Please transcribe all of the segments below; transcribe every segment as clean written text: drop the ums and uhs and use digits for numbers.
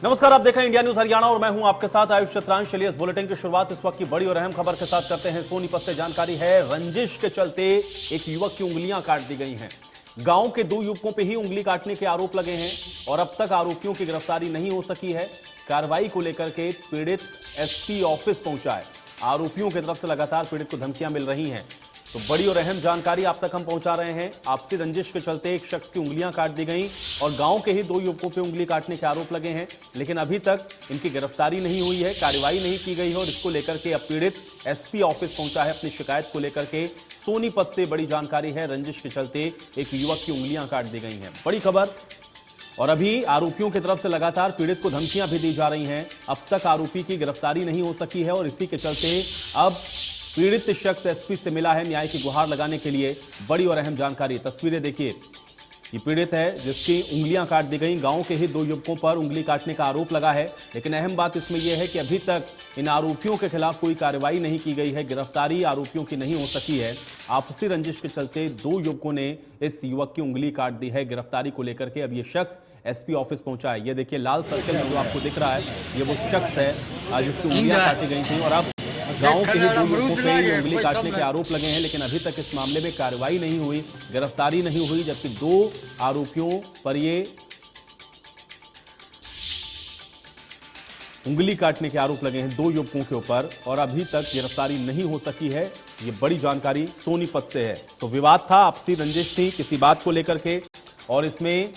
नमस्कार, आप देख रहे हैं इंडिया न्यूज हरियाणा और मैं हूं आपके साथ आयुष चतुरांश। चलिए इस बुलेटिन की शुरुआत इस वक्त की बड़ी और अहम खबर के साथ करते हैं। सोनीपत से जानकारी है, रंजिश के चलते एक युवक की उंगलियां काट दी गई हैं। गांव के 2 युवकों पे ही उंगली काटने के आरोप लगे हैं और अब तक आरोपियों की गिरफ्तारी नहीं हो सकी है। कार्रवाई को लेकर के पीड़ित एसपी ऑफिस पहुंचा है। आरोपियों की तरफ से लगातार पीड़ित को धमकियां मिल रही हैं, तो बड़ी और अहम जानकारी आप तक हम पहुंचा रहे हैं। आपसी रंजिश के चलते एक शख्स की उंगलियां काट दी गई और गांव के ही 2 युवकों पे उंगली काटने के आरोप लगे हैं, लेकिन अभी तक इनकी गिरफ्तारी नहीं हुई है, कार्रवाई नहीं की गई है और इसको लेकर के अब पीड़ित एसपी ऑफिस पहुंचा है अपनी शिकायत को लेकर के। सोनीपत से बड़ी जानकारी है, रंजिश के चलते एक युवक की उंगलियां काट दी गई हैं, बड़ी खबर। और अभी आरोपियों की तरफ से लगातार पीड़ित को धमकियां भी दी जा रही हैं। अब तक आरोपी की गिरफ्तारी नहीं हो सकी है और इसी के चलते अब पीड़ित शख्स एसपी से मिला है न्याय की गुहार लगाने के लिए। बड़ी और अहम जानकारी, तस्वीरें देखिए। ये पीड़ित है जिसकी उंगलियां काट दी गई। गांव के ही 2 युवकों पर उंगली काटने का आरोप लगा है, लेकिन अहम बात इसमें यह है कि अभी तक इन आरोपियों के खिलाफ कोई कार्रवाई नहीं की गई है, गिरफ्तारी आरोपियों की नहीं हो सकी है। आपसी रंजिश के चलते 2 युवकों ने इस युवक की उंगली काट दी है। गिरफ्तारी को लेकर के अब ये शख्स एसपी ऑफिस पहुंचा है। ये देखिए लाल सर्कल में जो आपको दिख रहा है, ये वो शख्स है जिसकी उंगलियां काटी गई थी और अब गांव के ही 2 युवकों पे उंगली काटने के आरोप लगे हैं, लेकिन अभी तक इस मामले में कार्रवाई नहीं हुई, गिरफ्तारी नहीं हुई, जबकि 2 आरोपियों पर ये उंगली काटने के आरोप लगे हैं 2 युवकों के ऊपर और अभी तक गिरफ्तारी नहीं हो सकी है। ये बड़ी जानकारी सोनीपत से है। तो विवाद था, आपसी रंजिश थी किसी बात को लेकर के और इसमें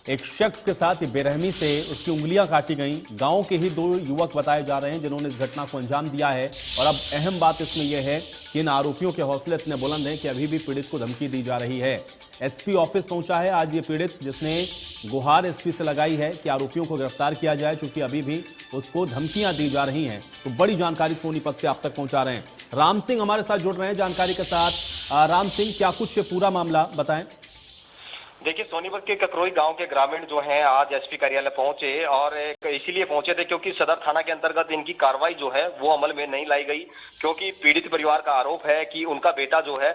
एक शख्स के साथ बेरहमी से उसकी उंगलियां काटी गई। गांव के ही 2 युवक बताए जा रहे हैं जिन्होंने इस घटना को अंजाम दिया है और अब अहम बात इसमें यह है कि इन आरोपियों के हौसले इतने बुलंद हैं कि अभी भी पीड़ित को धमकी दी जा रही है। एसपी ऑफिस पहुंचा है आज ये पीड़ित, जिसने गुहार एसपी से लगाई है कि आरोपियों को गिरफ्तार किया जाए, चूंकि अभी भी उसको धमकियां दी जा रही हैं। तो बड़ी जानकारी सोनीपत से आप तक पहुंचा रहे हैं। राम सिंह हमारे साथ जुड़ रहे हैं जानकारी के साथ। राम सिंह, क्या कुछ पूरा मामला बताएं। देखिए, सोनीपत के ककरोई गांव के ग्रामीण जो हैं आज एसपी कार्यालय पहुंचे और इसीलिए पहुंचे थे क्योंकि सदर थाना के अंतर्गत इनकी कार्रवाई जो है वो अमल में नहीं लाई गई, क्योंकि पीड़ित परिवार का आरोप है कि उनका बेटा जो है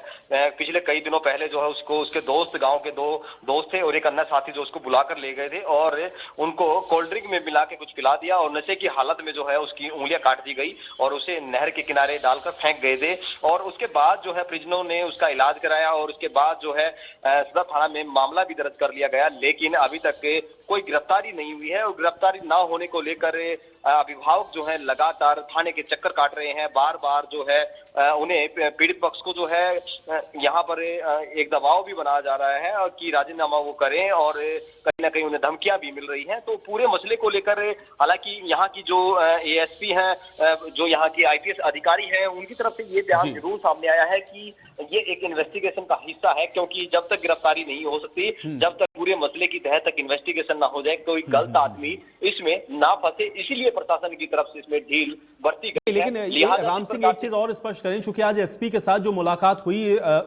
पिछले कई दिनों पहले जो है उसको उसके दोस्त, गांव के 2 दोस्त थे और एक अन्य साथी जो उसको बुलाकर ले गए थे और उनको कोल्ड ड्रिंक में मिला के कुछ पिला दिया और नशे की हालत में जो है उसकी उंगलियां काट दी गई और उसे नहर के किनारे डालकर फेंक गए थे। और उसके बाद जो है परिजनों ने उसका इलाज कराया और उसके बाद जो है सदर थाना में मामला भी दर्ज कर लिया गया, लेकिन अभी तक कोई गिरफ्तारी नहीं हुई है और गिरफ्तारी ना होने को लेकर अभिभावक जो है लगातार थाने के चक्कर काट रहे हैं। बार बार जो है उन्हें पीड़ित पक्ष को जो है यहाँ पर एक दबाव भी बनाया जा रहा है कि राजीनामा वो करें और कहीं ना कहीं उन्हें धमकियां भी मिल रही हैं। तो पूरे मसले को लेकर हालांकि यहाँ की जो एएसपी हैं, जो यहाँ की आईपीएस अधिकारी हैं, उनकी तरफ से ये बयान जरूर सामने आया है कि ये एक इन्वेस्टिगेशन का हिस्सा है, क्योंकि जब तक गिरफ्तारी नहीं हो सकती, जब तक पूरे मसले की तह तक इन्वेस्टिगेशन ना हो जाए, कोई गलत आदमी इसमें ना फंसे, इसीलिए प्रशासन की तरफ से इसमें ढील बरती गई है। लेकिन राम सिंह एक चीज और स्पष्ट करें, चूंकि आज एसपी के साथ जो मुलाकात हुई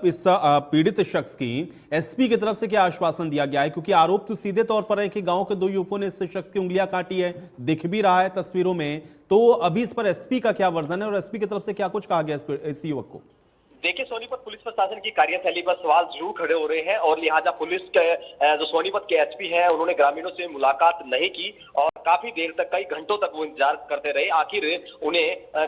इस पीड़ित शख्स की, एसपी की तरफ से क्या आश्वासन दिया गया है? क्योंकि आरोप तो सीधे तौर पर है कि गांव के 2 युवकों ने इस शख्स की उंगलियां काटी है, दिख भी रहा है तस्वीरों में। तो अभी इस पर एसपी का क्या वर्जन है और एसपी की तरफ से क्या कुछ कहा गया इस युवक को? देखिए, सोनीपत पुलिस प्रशासन की कार्यशैली पर सवाल जरूर खड़े हो रहे हैं और लिहाजा पुलिस के जो सोनीपत के एसपी हैं उन्होंने ग्रामीणों से मुलाकात नहीं की और काफी देर तक, कई घंटों तक वो इंतजार करते रहे। आखिर उन्हें